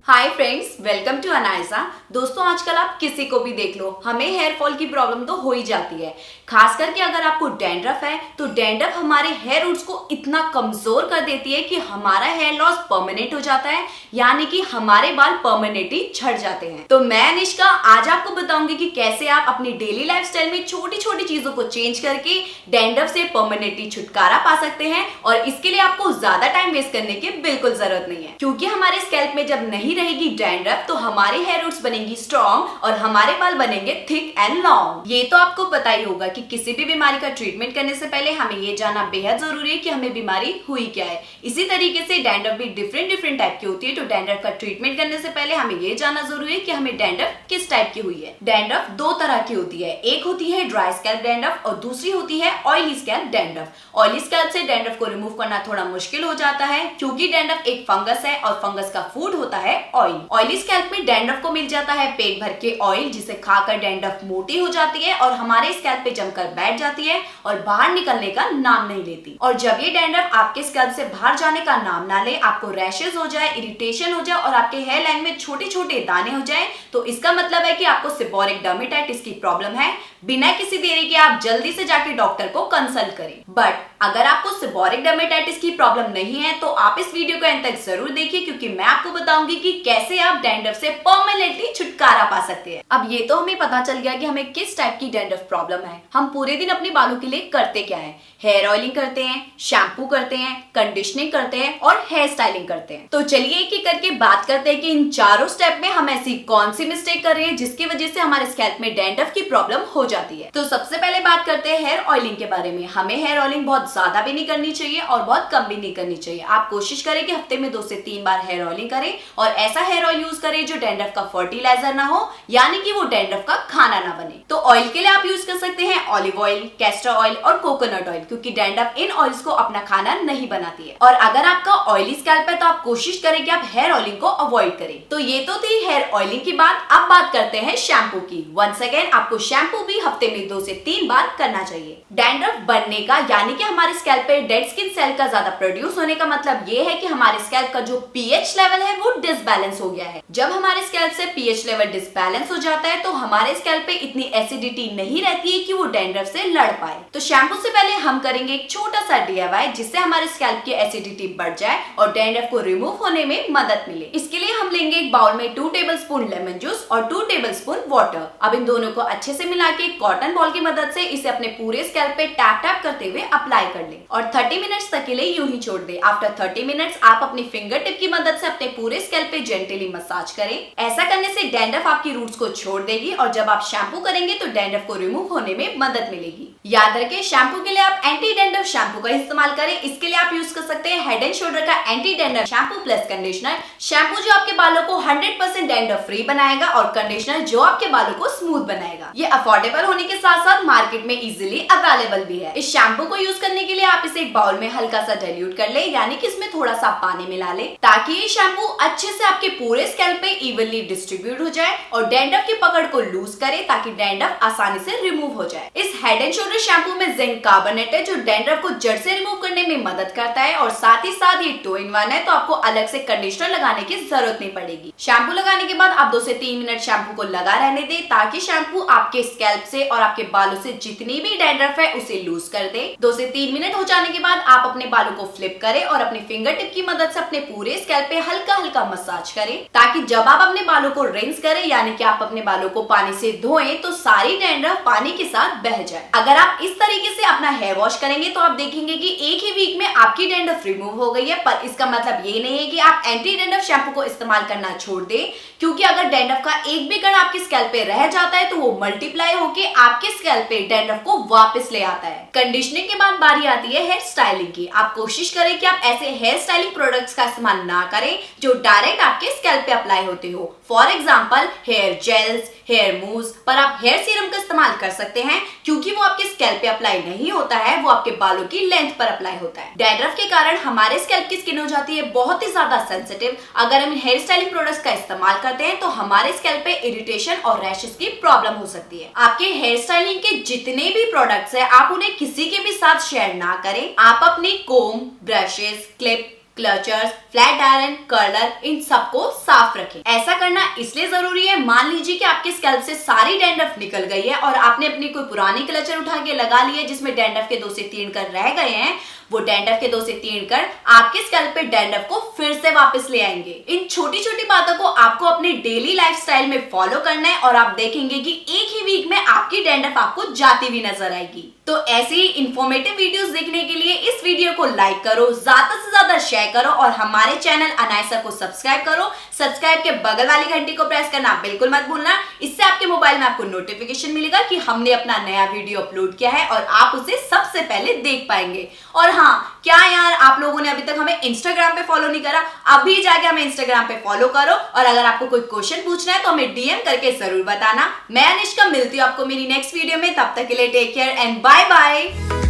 Hi friends, welcome to Anaysa. दोस्तों, आजकल आप किसी को भी देख लो, हमें हेयर फॉल की प्रॉब्लम तो हो ही जाती है। खास करके अगर आपको डैंड्रफ है तो डैंड्रफ हमारे हेयर रूट्स को इतना कमजोर कर देती है कि हमारा हेयर लॉस परमानेंट हो जाता है, यानी कि हमारे बाल परमानेंटली झड़ जाते हैं। तो मैं निष्का आज आपको बताऊंगी कि कैसे आप अपनी डेली लाइफस्टाइल में छोटी छोटी चीजों को चेंज करके डैंड्रफ से परमानेंटली छुटकारा पा सकते हैं। और इसके लिए आपको ज्यादा टाइम वेस्ट करने की बिल्कुल जरूरत नहीं है, क्योंकि हमारे स्कैल्प में जब नहीं रहेगी डैंड्रफ तो हमारे हेयर रूट्स बनेंगी स्ट्रॉन्ग और हमारे बाल बनेंगे थिक एंड लॉन्ग। ये तो आपको पता ही होगा कि किसी भी बीमारी का ट्रीटमेंट करने से पहले हमें ये जानना बेहद जरूरी है कि हमें बीमारी हुई क्या है। इसी तरीके से डैंड्रफ भी डिफरेंट टाइप की होती है, तो डैंड्रफ का ट्रीटमेंट करने से पहले हमें ये जानना जरूरी है कि हमें डैंड्रफ किस टाइप की हुई है। डैंड्रफ दो तरह की होती है, एक होती है ड्राई स्कैल्प डैंड्रफ और दूसरी होती है oily scalp dandruff. Oily scalp से डैंड्रफ को रिमूव करना थोड़ा मुश्किल हो जाता है, क्योंकि डैंड्रफ एक फंगस है और फंगस का फूड होता है ऑयल। ऑयली स्कैल्प में डैंड्रफ को मिल जाता है पेट भर के ऑयल, जिसे खाकर डैंड्रफ मोटी हो जाती है और हमारे स्कैल्प पे जमकर बैठ जाती है और बाहर निकलने का नाम नहीं लेती। और जब ये डैंड्रफ आपके स्कैल्प से बाहर जाने का नाम ना ले, आपको रैशेस हो जाए, इरिटेशन हो जाए और आपके हेयर लाइन में छोटे छोटे दाने हो जाए, तो इसका मतलब है कि आपको सेबोरिक डर्मेटाइटिस की प्रॉब्लम है। बिना किसी देरी के आप जल्दी से जाके डॉक्टर को कंसल्ट करें। बट अगर आपको सेबोरिक डर्मेटाइटिस की प्रॉब्लम नहीं है तो आप इस वीडियो को अंत तक जरूर देखिए, क्योंकि मैं आपको बताऊंगी कि कैसे आप डैंड्रफ से परमानेंटली छुटकारा पा सकते हैं। अब ये तो हमें पता चल गया कि हमें किस टाइप की डैंड्रफ प्रॉब्लम है। हम पूरे दिन अपने बालों के लिए करते क्या है? हेयर ऑयलिंग करते हैं, शैम्पू करते हैं, कंडीशनिंग करते हैं और हेयर स्टाइलिंग करते हैं। तो चलिए एक एक करके बात करते हैं कि इन चारों स्टेप में हम ऐसी कौन सी मिस्टेक कर रहे हैं जिसकी वजह से हमारे स्कैल्प में डैंड्रफ की प्रॉब्लम हो जाती है। तो सबसे पहले बात करते हैं हेयर ऑयलिंग के बारे में। हमें हेयर ऑयलिंग बहुत ज्यादा भी नहीं करनी चाहिए और बहुत कम भी नहीं करनी चाहिए। आप कोशिश करें कि हफ्ते में 2 से 3 बार हेयर ऑयलिंग करें और ऐसा हेयर ऑयल यूज करें जो डैंड्रफ का फर्टिलाइजर ना हो, यानी कि वो डैंड्रफ का खाना ना बने। तो ऑयल के लिए आप यूज कर सकते हैं ऑलिव ऑयल, कैस्टर ऑयल और कोकोनट ऑयल, क्योंकि डैंड्रफ इन ऑयल्स को अपना खाना नहीं बनाती है। और अगर आपका ऑयली स्कैल्प है तो आप कोशिश करें कि आप हेयर ऑयलिंग को अवॉइड करें। तो ये तो थी हेयर ऑयलिंग की बात। अब बात करते हैं शैम्पू की। वंस अगेन, आपको शैम्पू भी हफ्ते में 2 से 3 बार करना चाहिए। डैंड्रफ बनने का यानी कि हमारे स्कैल्प पे डेड स्किन सेल का ज्यादा प्रोड्यूस होने का मतलब ये है कि हमारे स्कैल्प का जो पीएच लेवल है वो डिसबैलेंस हो गया है। जब हमारे स्कैल्प से पीएच लेवल डिसबैलेंस हो जाता है तो हमारे स्कैल्प पे इतनी एसिडिटी नहीं रहती है कि वो डैंड्रफ से लड़ पाए। तो शैम्पू से पहले हम करेंगे एक छोटा सा DIY, जिससे हमारे स्कैल्प की एसिडिटी बढ़ जाए और डैंड्रफ को रिमूव होने में मदद मिले। इसके लिए हम लेंगे एक बाउल में 2 टेबलस्पून लेमन जूस और 2 टेबलस्पून वाटर। अब इन दोनों को अच्छे से मिला के कॉटन बॉल की मदद से इसे अपने पूरे स्कैल्प पे टैप टैप करते हुए अप्लाई कर लें और 30 मिनट्स तक के लिए यूं ही छोड़ दें। आफ्टर 30 मिनट्स आप अपनी फिंगर टिप की मदद से अपने पूरे स्कैल्प पे जेंटली मसाज करें। ऐसा करने से डैंड्रफ आपकी रूट्स को छोड़ देगी और जब आप शैम्पू करेंगे तो डैंड्रफ को रिमूव होने में मदद मिलेगी। याद रखें, शैम्पू के लिए आप एंटी डैंड्रफ शैम्पू का इस्तेमाल करें। इसके लिए आप यूज कर सकते हैं हेड एंड शोल्डर का anti dandruff shampoo plus conditioner. Shampoo जो आपके बालों को 100% डैंड्रफ फ्री बनाएगा और कंडीशनर जो आपके बालों को स्मूथ बनाएगा। ये अफोर्डेबल होने के साथ साथ मार्केट में इजीली अवेलेबल भी है। इस शैम्पू को यूज करने के लिए आप इसे एक बाउल में हल्का सा डाइल्यूट कर ले, यानी कि इसमें थोड़ा सा पानी मिला ले, ताकि ये शैम्पू अच्छे से आपके पूरे स्कैल्प पे इवनली डिस्ट्रीब्यूट हो जाए और डैंड्रफ की पकड़ को लूज करे, ताकि डैंड्रफ आसानी से रिमूव हो जाए। इस हेड एंड शोल्डर शैम्पू में जिंक कार्बोनेट है जो डैंड्रफ को जड़ से रिमूव करने में मदद करता है और साथ ही साथ ये 2 in 1 है, तो आपको अलग से कंडीशनर लगाने की जरूरत नहीं पड़ेगी। शैम्पू लगाने के बाद आप 2 से 3 मिनट शैम्पू को लगा रहने दें, ताकि शैम्पू आपके स्कैल्प से और आपके बालों से जितनी भी डैंड्रफ है उसे लूज कर दे। 2 से 3 मिनट हो जाने के बाद आप अपने बालों को फ्लिप करें और अपनी फिंगर टिप की मदद से अपने पूरे स्कैल्प पे हल्का हल्का मसाज करें, ताकि जब आप अपने बालों को रिंस करें, यानी कि आप अपने बालों को पानी से धोएं, तो सारी डैंड्रफ पानी के साथ बह जाए। अगर आप इस तरीके से अपना हेयर वॉश करेंगे तो आप देखेंगे कि एक ही वीक में आपकी डैंड्रफ रिमूव हो गई है। पर इसका मतलब ये नहीं है कि आप एंटी डैंड्रफ शैम्पू को इस्तेमाल करना छोड़ दें, क्योंकि अगर डैंड्रफ का एक भी कण आपके स्कैल्प पे रह जाता है तो वो मल्टीप्लाई होके आपके स्कैल्प पे डैंड्रफ को वापस ले आता है। कंडीशनिंग के बाद बारी आती है हेयर स्टाइलिंग की। आप कोशिश करें कि आप ऐसे हेयर स्टाइलिंग प्रोडक्ट्स का इस्तेमाल ना करें जो डायरेक्ट आपके स्कैल्प पे अप्लाई होते हो। For example hair gels, hair mousse, पर आप हेयर सीरम का इस्तेमाल कर सकते हैं, क्योंकि वो आपके स्कैल्प पे अप्लाई नहीं होता है, वो आपके बालों की लेंथ पर अप्लाई होता है। डैंड्रफ के कारण हमारे स्कैल्प की स्किन हो जाती है बहुत ही ज्यादा सेंसिटिव। अगर हम हेयर स्टाइलिंग प्रोडक्ट्स का इस्तेमाल करते हैं तो हमारे स्कैल्प पे इरिटेशन और रैशेस की प्रॉब्लम हो सकती है। आपके हेयर स्टाइलिंग के जितने भी प्रोडक्ट्स हैं, आप उन्हें किसी के भी साथ शेयर ना करें। आप अपनी comb, brushes, clip, clutchers, flat iron, curler, इन सबको साफ रखें। ऐसा करना इसलिए जरूरी है, मान लीजिए कि आपके स्कैल्प से सारी डैंड्रफ निकल गई है और आपने अपनी कोई पुरानी क्लचर उठा के लगा ली है जिसमें डैंड्रफ के 2 से 3 कर रह गए हैं, वो डैंड्रफ के 2 से 3 कर आपके स्कैल्प पे डैंड्रफ को फिर से वापस ले आएंगे। इन छोटी छोटी बातों को आपको अपनी डेली लाइफस्टाइल में फॉलो करना है और आप देखेंगे कि एक ही वीक में आपकी डैंड्रफ आपको जाती हुई नजर आएगी। तो ऐसे ही इंफॉर्मेटिव वीडियोस देखने के लिए इस वीडियो को लाइक करो, ज्यादा से ज्यादा शेयर करो और हमारे चैनल अनायसा को सब्सक्राइब करो। सब्सक्राइब के बगल वाली घंटी को प्रेस करना बिल्कुल मत भूलना, इससे आपके मोबाइल में आपको नोटिफिकेशन मिलेगा कि हमने अपना नया वीडियो अपलोड किया है और आप उसे सबसे पहले देख पाएंगे। और हाँ, क्या यार आप लोगों ने अभी तक हमें इंस्टाग्राम पे फॉलो नहीं करा? अभी जाके हमें इंस्टाग्राम पे फॉलो करो और अगर आपको कोई क्वेश्चन पूछना है तो हमें डीएम करके जरूर बताना। मैं अनिष्का, मिलती हूँ आपको मेरी नेक्स्ट वीडियो में, तब तक के लिए take care and bye bye.